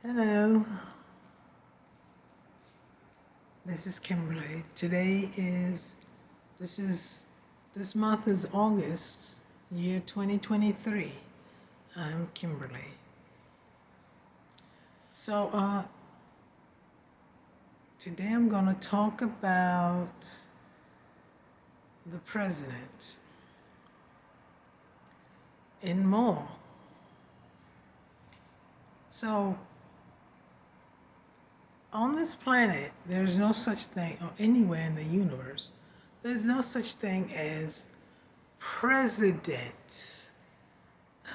Hello, this is Kimberly. This month is August, year 2023. I'm Kimberly. So, today I'm going to talk about the president and more. So, on this planet, there's no such thing, or anywhere in the universe, there's no such thing as presidents.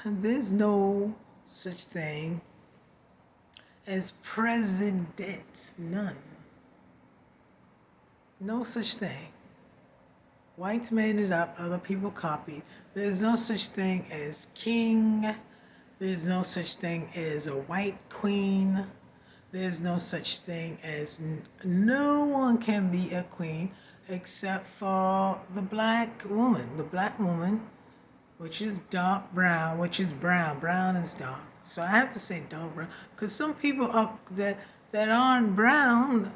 There's no such thing as presidents. None. No such thing. Whites made it up, other people copied. There's no such thing as king. There's no such thing as a white queen. There's no such thing as no one can be a queen except for the black woman. The black woman, which is dark brown, which is brown. Brown is dark. So I have to say dark brown because some people up that aren't brown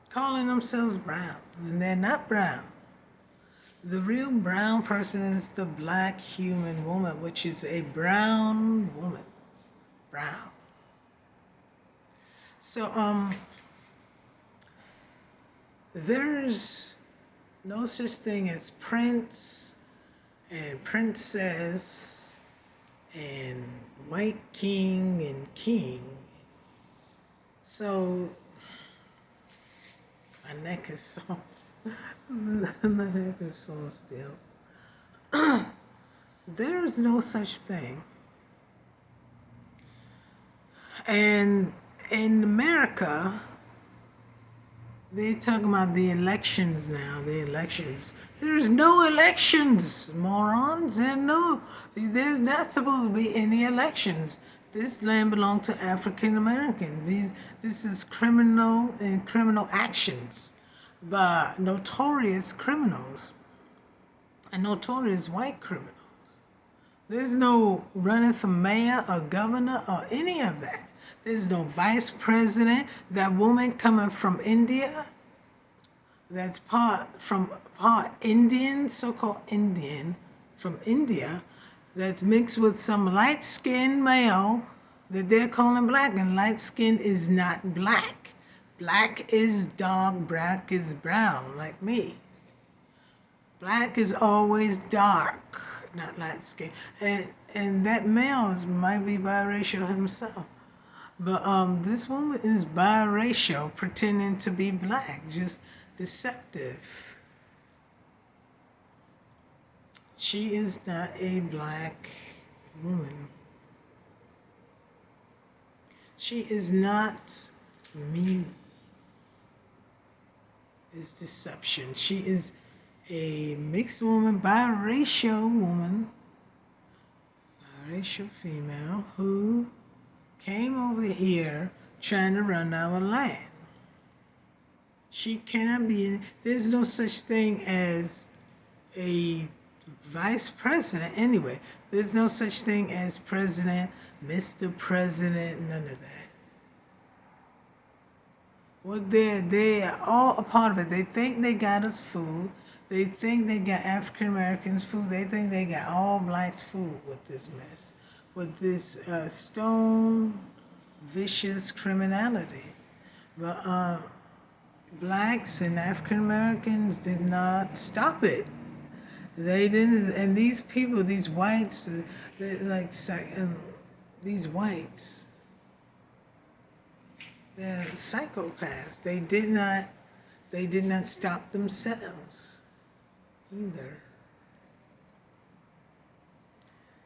calling themselves brown and they're not brown. The real brown person is the black human woman, which is a brown woman. Brown. So, there's no such thing as prince and princess and white king and king. So, my neck is so, my neck is so still. There is no such thing. And in America, they're talking about the elections now. The elections. There's no elections, morons. There's not supposed to be any elections. This land belongs to African Americans. This is criminal and criminal actions by notorious criminals and notorious white criminals. There's no running for mayor or governor or any of that. There's no vice president. That woman coming from India, that's part Indian, so-called Indian, from India, that's mixed with some light-skinned male that they're calling black, and light skin is not black. Black is dark, black is brown, like me. Black is always dark, not light skin. And that male might be biracial himself. But this woman is biracial, pretending to be black, just deceptive. She is not a black woman. She is not me. It's deception. She is a mixed woman, biracial female who came over here trying to run our land. She cannot be, there's no such thing as a vice president anyway. There's no such thing as president, Mr. President, none of that. Well, they are all a part of it. They think they got us food. They think they got African Americans food. They think they got all blacks food with this mess, with this stone vicious criminality. But blacks and African Americans did not stop it. They didn't, and these people, these whites, these whites, they're psychopaths. They did not stop themselves either.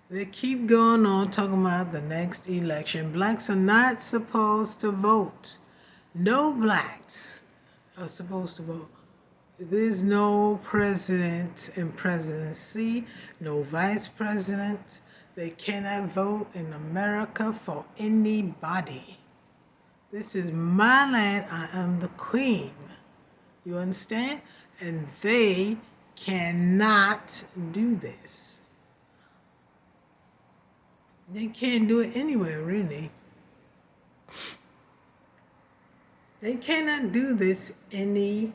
They keep going on talking about the next election. Blacks are not supposed to vote. No blacks are supposed to vote. There's no president and presidency, no vice president. They cannot vote in America for anybody. This is my land. I am the queen. You understand? And they cannot do this. They can't do it anywhere, really. They cannot do this anywhere.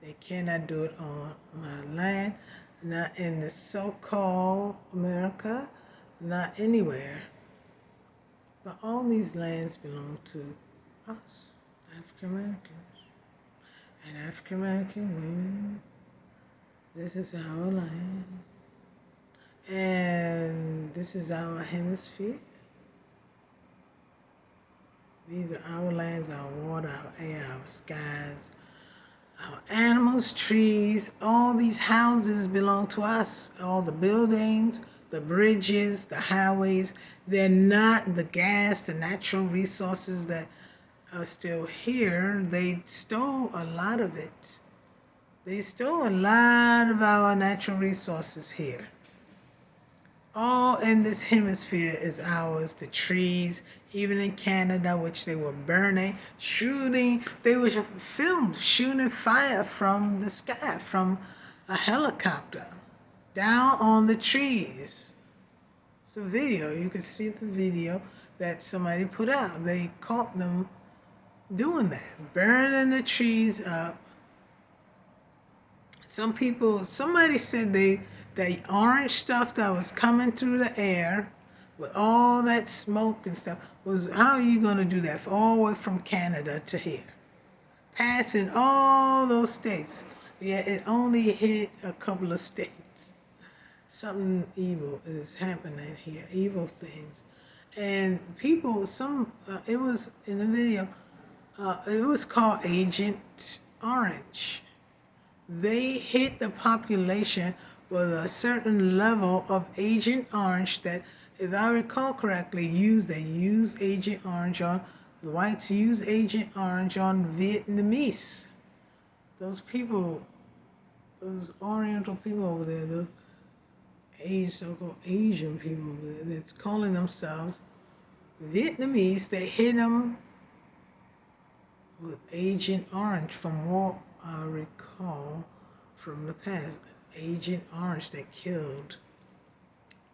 They cannot do it on my land, not in the so-called America, not anywhere. But all these lands belong to us, African Americans. And African American women, this is our land. And this is our hemisphere. These are our lands, our water, our air, our skies, our animals, trees. All these houses belong to us. All the buildings, the bridges, the highways. They're not the gas, the natural resources that are still here. They stole a lot of it. They stole a lot of our natural resources here. All in this hemisphere is ours. The trees, even in Canada, which they were burning, shooting. They were filmed shooting fire from the sky, from a helicopter, down on the trees. It's a video. You can see the video that somebody put out. They caught them doing that, burning the trees up. Somebody said the orange stuff that was coming through the air with all that smoke and stuff was, how are you going to do that all the way from Canada to here? Passing all those states. Yeah, it only hit a couple of states. Something evil is happening here, evil things. And people, it was in the video, it was called Agent Orange. They hit the population with a certain level of Agent Orange that, if I recall correctly, they used Agent Orange on, the whites used Agent Orange on Vietnamese. Those people, those Oriental people over there, the so-called Asian people over there, that's calling themselves Vietnamese, they hit them with Agent Orange, from what I recall from the past. Agent Orange that killed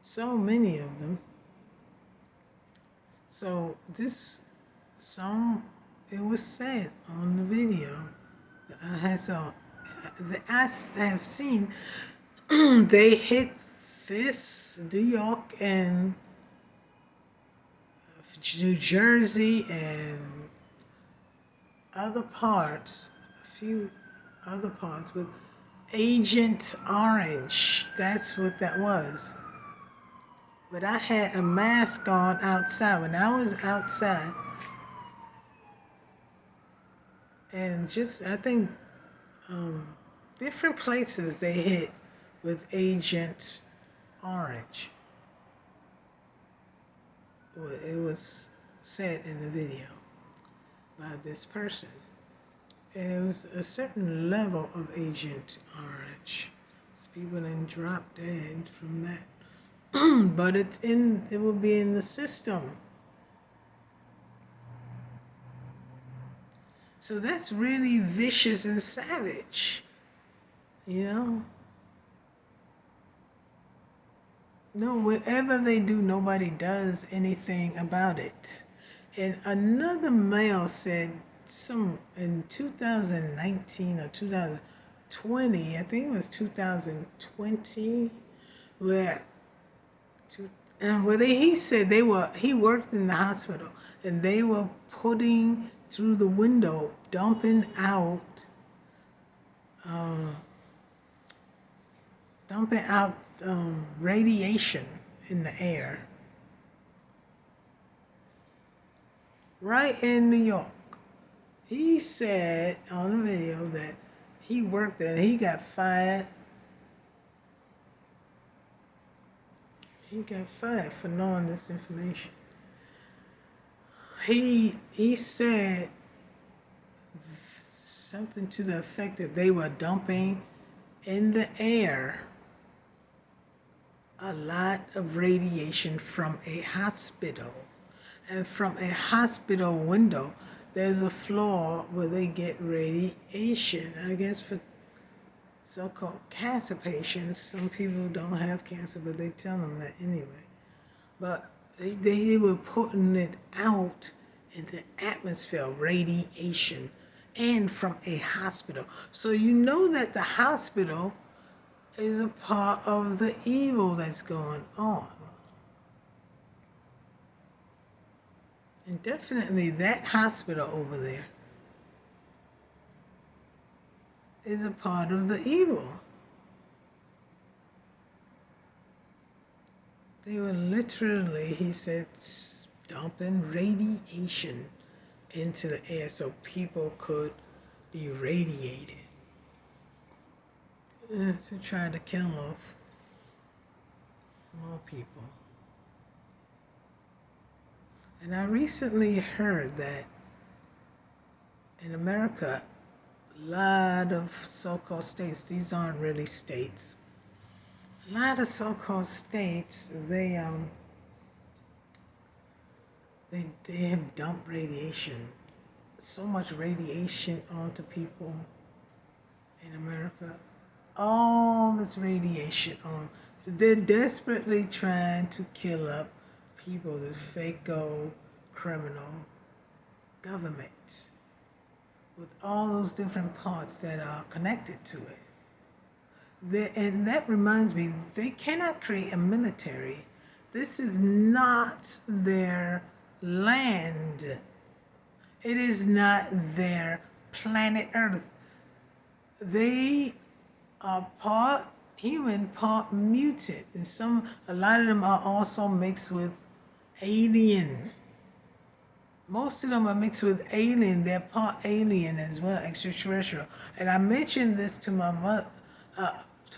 so many of them. So this song, it was said on the video that I have seen. They hit this New York and New Jersey and other parts, a few other parts with Agent Orange. That's what that was. But I had a mask on outside when I was outside. And just, I think, different places they hit with Agent Orange. It was said in the video by this person. It was a certain level of Agent Orange. So people then drop dead from that. But it will be in the system. So that's really vicious and savage, you know? No, whatever they do, nobody does anything about it. And another male said in 2019 or 2020, I think it was 2020, where he said he worked in the hospital and they were putting through the window, dumping out radiation in the air. Right in New York. He said on the video that he worked there and he got fired. He got fired for knowing this information. He said something to the effect that they were dumping in the air a lot of radiation from a hospital. And from a hospital window, there's a floor where they get radiation, I guess, for so-called cancer patients. Some people don't have cancer, but they tell them that anyway. But they were putting it out in the atmosphere, radiation, and from a hospital. So you know that the hospital is a part of the evil that's going on. And definitely that hospital over there is a part of the evil. They were literally, he said, dumping radiation into the air so people could be radiated to try to kill off more people. And I recently heard that in America, a lot of so-called states, these aren't really states, a lot of so-called states, they have dumped radiation, so much radiation onto people in America. All this radiation on. They're desperately trying to kill up people, the fake criminal government, with all those different parts that are connected to it. And that reminds me, they cannot create a military. This is not their land. It is not their planet Earth. They are part human, part mutant, and a lot of them are also mixed with alien. Most of them are mixed with alien. They're part alien as well, extraterrestrial. And I mentioned this to my mother,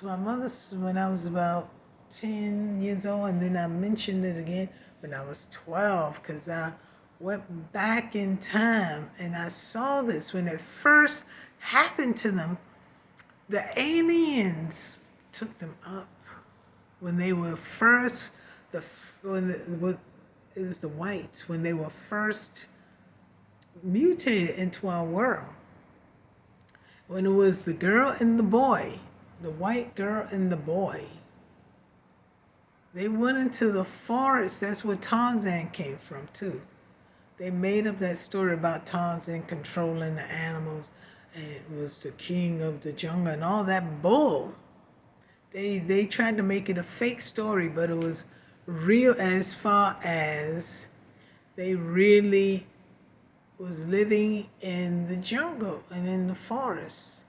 when I was about 10 years old, and then I mentioned it again when I was 12, because I went back in time and I saw this when it first happened to them. The aliens took them up when they were first, it was the whites, when they were first mutated into our world. When it was the girl and the boy, the white girl and the boy, they went into the forest. That's where Tarzan came from too. They made up that story about Tarzan controlling the animals, and it was the king of the jungle and all that bull. They tried to make it a fake story, but it was real as far as they really was living in the jungle and in the forest.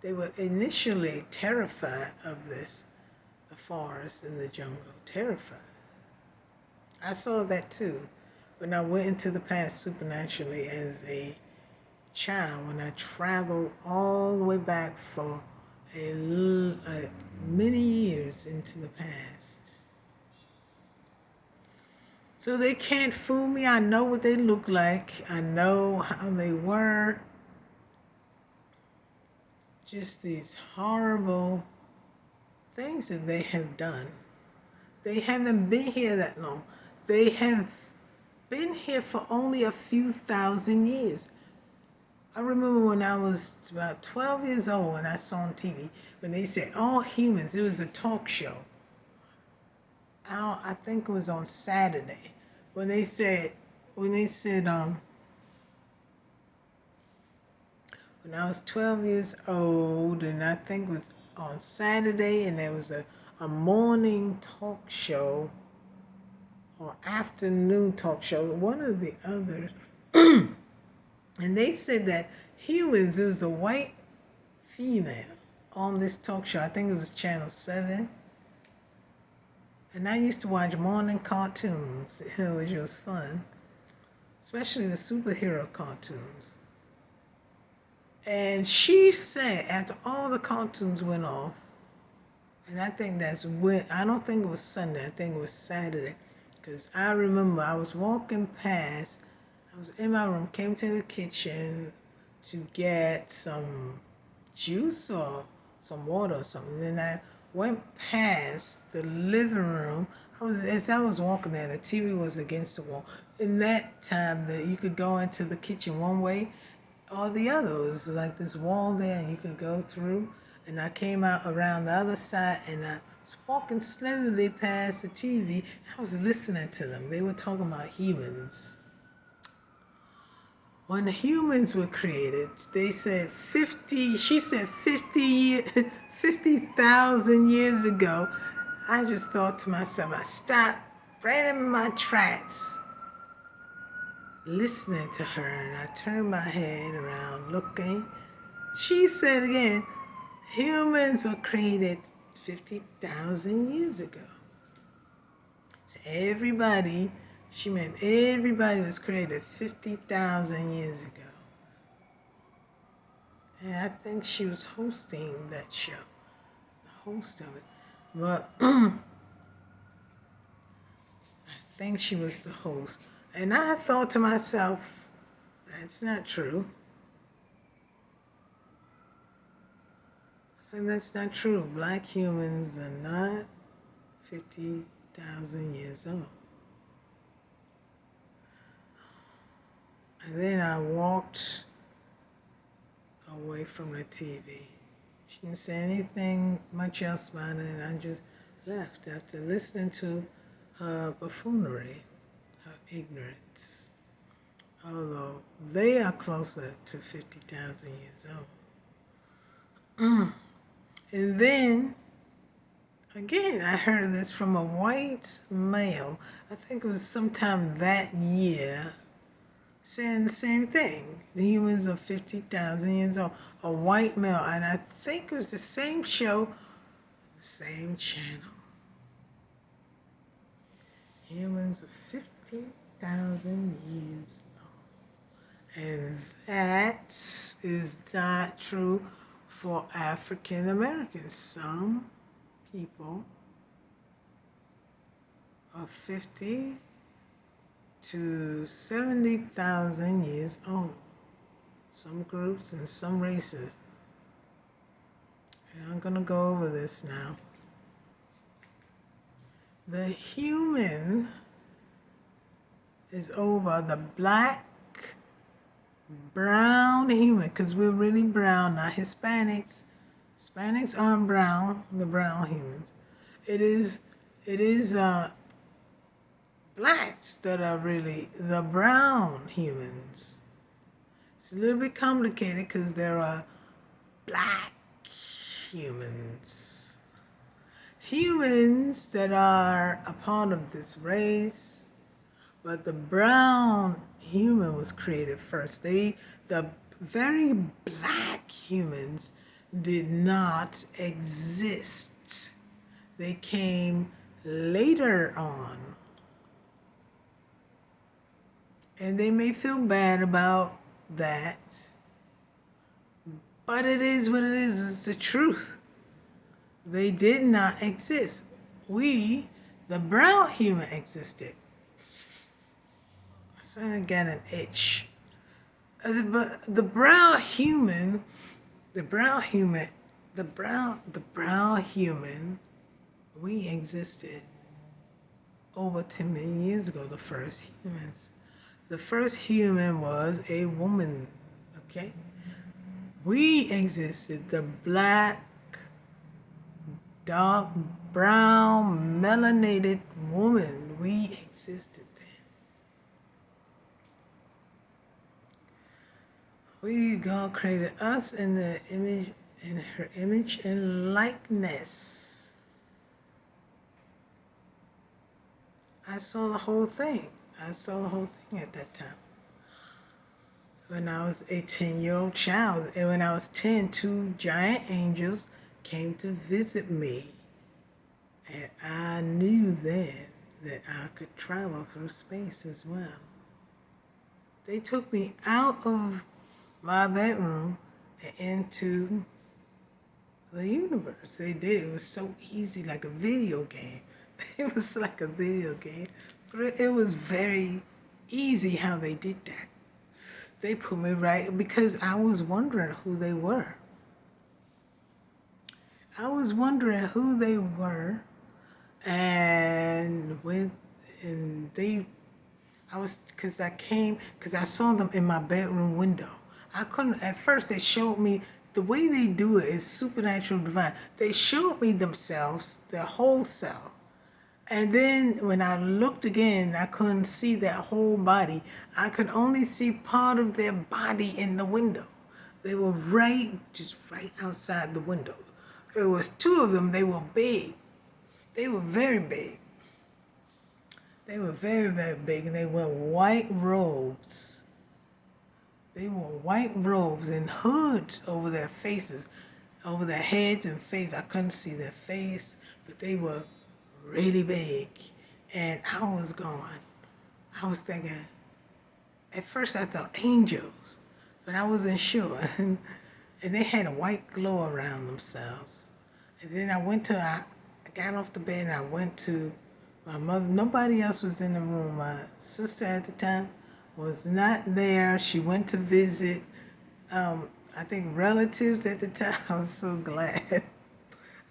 They were initially terrified of this, the forest and the jungle, terrified. I saw that too when I went into the past supernaturally as a child, when I traveled all the way back for many years into the past. So they can't fool me. I know what they look like. I know how they were. Just these horrible things that they have done. They haven't been here that long. They have been here for only a few thousand years. I remember when I was about 12 years old and I saw on TV when they said all humans, it was a talk show. I think it was on Saturday when they said when I was 12 years old, and I think it was on Saturday, and there was a morning talk show or afternoon talk show, one or the other. And they said that humans, it was a white female on this talk show. I think it was Channel 7. And I used to watch morning cartoons, which was fun, especially the superhero cartoons. And she said, after all the cartoons went off, and I think I don't think it was Sunday, I think it was Saturday, because I remember I was walking past, I was in my room, came to the kitchen to get some juice or some water or something. Then I went past the living room. As I was walking there, the TV was against the wall. In that time, you could go into the kitchen one way or the other. It was like this wall there, and you could go through. And I came out around the other side, and I was walking slowly past the TV. I was listening to them. They were talking about humans. when humans were created, they said 50, she said 50,000 years ago. I just thought to myself, I stopped right in my tracks listening to her, and I turned my head around looking. She said again, humans were created 50,000 years ago. So everybody, she meant everybody was created 50,000 years ago. And I think she was hosting that show, the host of it. But I think she was the host. And I thought to myself, that's not true. I said, that's not true. Black humans are not 50,000 years old. And then I walked away from the TV. She didn't say anything much else about it, and I just left after listening to her buffoonery, her ignorance. Although they are closer to 50,000 years old. And then, again, I heard this from a white male. I think it was sometime that year, saying the same thing. The humans are 50,000 years old. A white male. And I think it was the same show, the same channel. Humans are 50,000 years old. And that is not true for African Americans. Some people are 50 to 70,000 years old. Some groups and some races. And I'm going to go over this now. The human is over the black, brown human, because we're really brown, not Hispanics. Hispanics aren't brown, the brown humans. It is blacks that are really the brown humans. It's a little bit complicated because there are black humans. Humans that are a part of this race, but the brown human was created first. The very black humans did not exist. They came later on. And they may feel bad about that, but it is what it is. It's the truth. They did not exist. We, the brown human, existed. I'm starting to get an itch. But the brown human, we existed over 10 million years ago, the first humans. The first human was a woman, okay? We existed, the black, dark, brown, melanated woman. We existed then. God created us in the image, in her image and likeness. I saw the whole thing. at that time. When I was a 10-year-old child, and when I was 10, two giant angels came to visit me. And I knew then that I could travel through space as well. They took me out of my bedroom and into the universe. They did. It was so easy, like a video game. It was like a video game. But it was very easy how they did that. They put me right, because I was wondering who they were. Because I saw them in my bedroom window. At first they showed me, the way they do it is supernatural divine. They showed me themselves, their whole self. And then when I looked again, I couldn't see their whole body. I could only see part of their body in the window. They were just right outside the window. There was two of them. They were big. They were very big. They were very, very big, and they wore white robes. They wore white robes and hoods over their faces, over their heads and face. I couldn't see their face, but they were really big. And I was going. I was thinking, at first I thought angels, but I wasn't sure. And they had a white glow around themselves. And then I got off the bed and I went to my mother. Nobody else was in the room. My sister at the time was not there. She went to visit, I think, relatives at the time. I was so glad.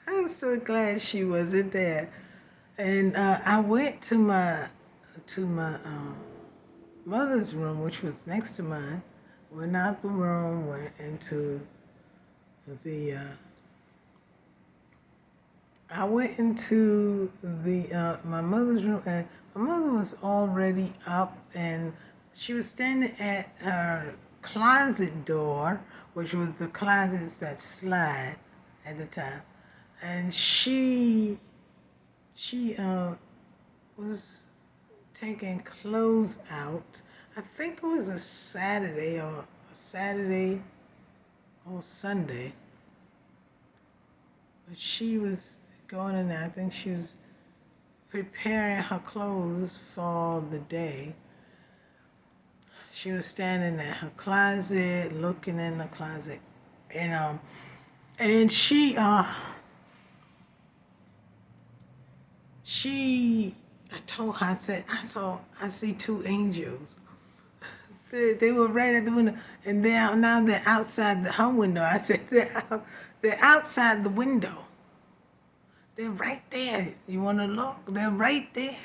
I was so glad she wasn't there. And I went to my mother's room, which was next to mine. Went out the room, went into I went into my mother's room, and my mother was already up, and she was standing at her closet door, which was the closets that slide at the time, and she was taking clothes out. I think it was a Saturday or Sunday, but she was going in there. I think she was preparing her clothes for the day. She was standing at her closet, looking in the closet, and she I told her, I said, I see two angels. They were right at the window, and now they're outside her window. I said, they're outside the window. They're right there. You want to look? They're right there.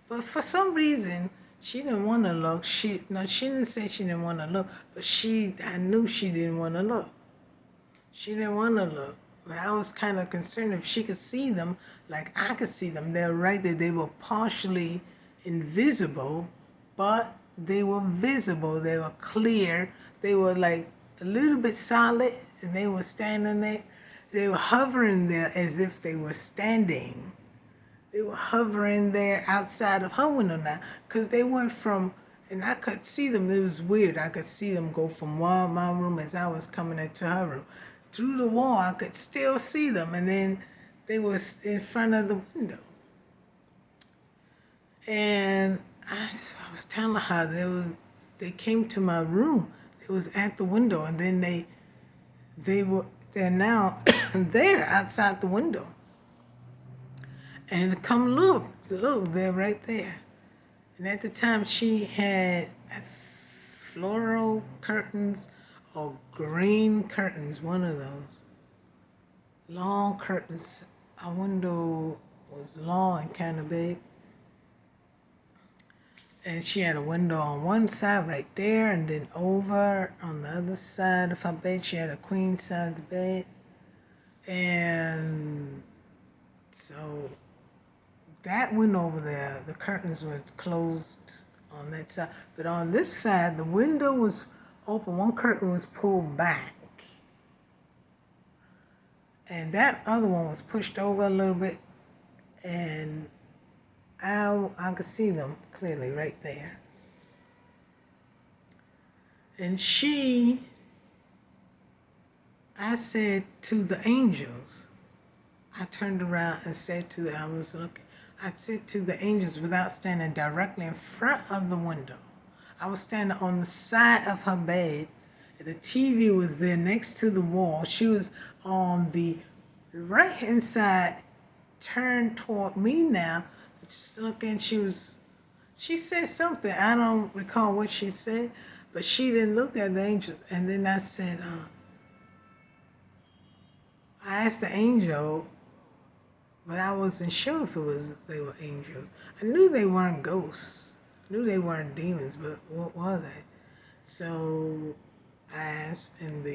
But for some reason, she didn't want to look. She didn't say she didn't want to look, but I knew she didn't want to look. She didn't want to look. But I was kind of concerned if she could see them like I could see them. They're right there. They were partially invisible, but they were visible. They were clear. They were like a little bit solid, and they were standing there. They were hovering there as if they were standing. They were hovering there outside of her window now, because they went from, and I could see them. It was weird. I could see them go from my room as I was coming into her room. Through the wall, I could still see them, and then they were in front of the window. And I was telling her they came to my room. It was at the window, and then they're now there outside the window. And come look, they're right there. And at the time, she had floral curtains or green curtains, one of those. Long curtains. Our window was long and kind of big. And she had a window on one side right there, and then over on the other side of her bed, she had a queen size bed. And so that window over there, the curtains were closed on that side. But on this side, the window was open. One curtain was pulled back. And that other one was pushed over a little bit. And I could see them clearly right there. And I said to the angels, I turned around and said to them, I said to the angels without standing directly in front of the window. I was standing on the side of her bed. The TV was there next to the wall. She was on the right-hand side, turned toward me now. Just looking, she said something. I don't recall what she said, but she didn't look at the angel. And then I said, I asked the angel, but I wasn't sure if they were angels. I knew they weren't ghosts. I knew they weren't demons, but what were they? So I asked, and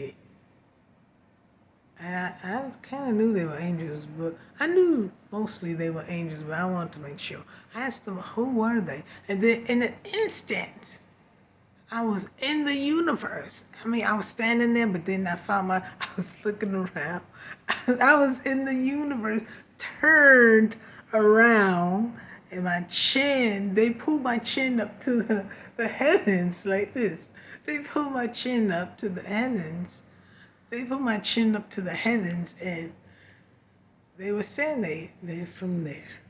And I kind of knew they were angels, but I knew mostly they were angels, but I wanted to make sure. I asked them, who were they? And then in an instant, I was in the universe. I mean, I was standing there, but then I was looking around. I was in the universe, turned around, and they pulled my chin up to the heavens like this. They pulled my chin up to the heavens. They put my chin up to the heavens, and they were saying they're from there.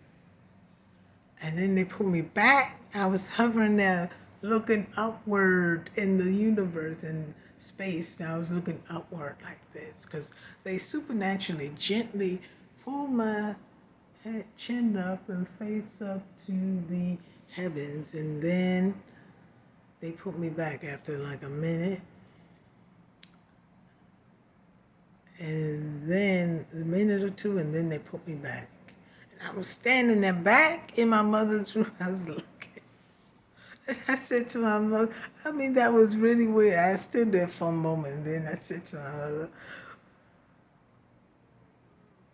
And then they put me back. I was hovering there, looking upward in the universe and space. And I was looking upward like this because they supernaturally, gently pulled my chin up and face up to the heavens. And then they put me back after like a minute. And then a minute or two, and then they put me back. And I was standing there back in my mother's room. I was looking. And I said to my mother, I mean, that was really weird. I stood there for a moment, and then I said to my mother,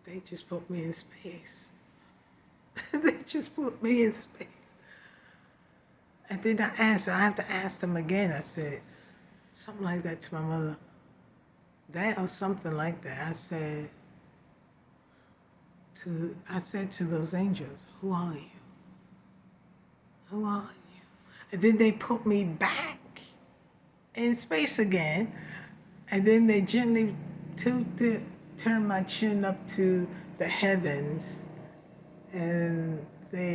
they just put me in space. They just put me in space. And then I have to ask them again. I said, something like that to my mother. That or something like that. I said to those angels, who are you? Who are you? And then they put me back in space again. And then they gently turned my chin up to the heavens. And they